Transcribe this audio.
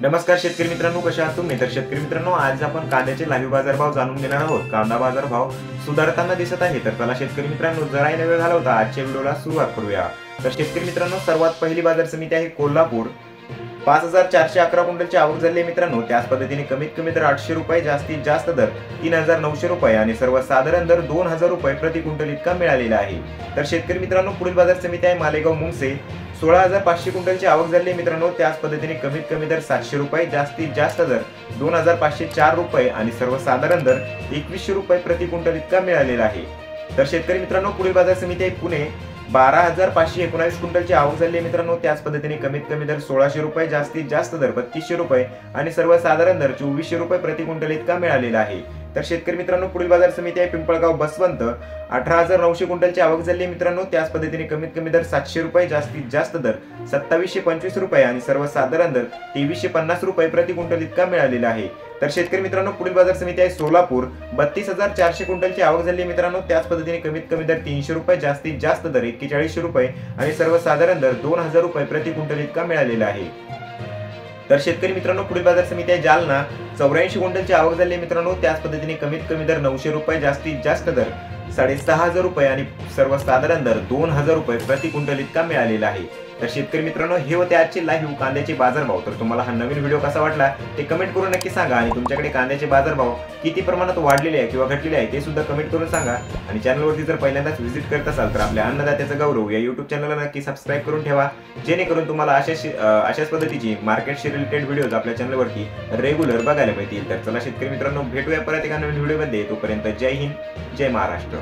नमस्कार शेतकरी मित्रांनो, कशा आहात तुम्ही? तर शेतकरी मित्रांनो, आज आपण कांद्याचे लाईव्ह बाजारभाव जाणून घेणार आहोत. कांदा बाजारभाव सुधारताना दिसत आहे. तर चला शेतकरी मित्रांनो, जराही वेळ घालवता आजच्या व्हिडिओला सुरुवात करूया. तर शेतकरी मित्रांनो, सर्वात पहिली बाजार समिती आहे कोल्हापूर. 5411 क्विंटलची आवक झाली आहे मित्रांनो. त्याच पद्धतीने कमीत कमी दर 800 रुपये, जास्तीत जास्त दर 3900 रुपये आणि सर्वसाधारण दर 2000 रुपये प्रति क्विंटल इतका मिळालेला आहे. तर शेतकरी मित्रांनो, पुढील बाजार समिती आहे मालेगाव मुंगसे. 16500 क्विंटलची आवक झाली आहे मित्रांनो. त्याच पद्धतीने कमीत कमी दर 700 रुपये, जास्तीत जास्त दर 2504 रुपये आणि सर्वसाधारण दर 2100 रुपये प्रति क्विंटल इतका मिळालेला आहे. तर शेतकरी मित्रांनो, पुढील बाजार समिती आहे पुणे. 12519 क्विंटलची आवक झाली आहे मित्रांनो. त्याच पद्धतीने कमीत कमी दर 1600 रुपये, जास्तीत जास्त दर 3200 रुपये आणि सर्वसाधारण दर 2400 रुपये प्रति क्विंटल इतका मिळालेला आहे. तर शेतकरी मित्रांनो, पुढील बाजार समिती आहे पिंपळगाव बसवंत. 18900 क्विंटलची आवक झाली आहे मित्रांनो. त्याच पद्धतीने कमीत कमी दर 700 रुपये, जास्तीत जास्त दर 2725 रुपये आणि सर्वसाधारण दर 2350 रुपये प्रति क्विंटल इतका मिळालेला आहे. तर शेतकरी मित्रांनो, पुढील बाजार समिती आहे सोलापूर. 32400 क्विंटलची आवक झाली आहे मित्रांनो. त्याच पद्धतीने कमीत कमी दर 300 रुपये, जास्तीत जास्त दर 4100 रुपये आणि सर्वसाधारण दर 2000 रुपये प्रति क्विंटल इतका मिळालेला आहे. तर शेतकरी मित्रांनो, पुढील बाजार समिती आहे जालना. 84 क्विंटलची आवक झाली आहे मित्रांनो. त्याच पद्धतीने कमीत कमी दर 900 रुपये, जास्तीत जास्त दर 6500 रुपये आणि सर्वसाधारण दर 2000 रुपये प्रति क्विंटल इतका मिळालेला आहे. तर शेतकरी मित्रांनो, हे होते आजचे लाईव्ह कांद्याचे बाजारभाव. तर तुम्हाला हा नवीन व्हिडिओ कसा वाटला ते कमेंट करून नक्की सांगा आणि तुमच्याकडे कांद्याचे बाजारभाव किती प्रमाणात वाढलेले आहे किंवा घटलेले आहे ते सुद्धा कमेंट करून सांगा. आणि चॅनलवरती जर पहिल्यांदाच व्हिजिट करत असाल तर आपल्या अन्नदात्याचा गौरव या युट्यूब चॅनलला नक्की सबस्क्राईब करून ठेवा, जेणेकरून तुम्हाला अशाच पद्धतीची मार्केटशी रिलेटेड व्हिडिओज आपल्या चॅनलवरती रेग्युलर बघायला मिळतील. तर चला शेतकरी मित्रांनो, भेटूया परत एका नवीन व्हिडिओमध्ये. तोपर्यंत जय हिंद, जय महाराष्ट्र.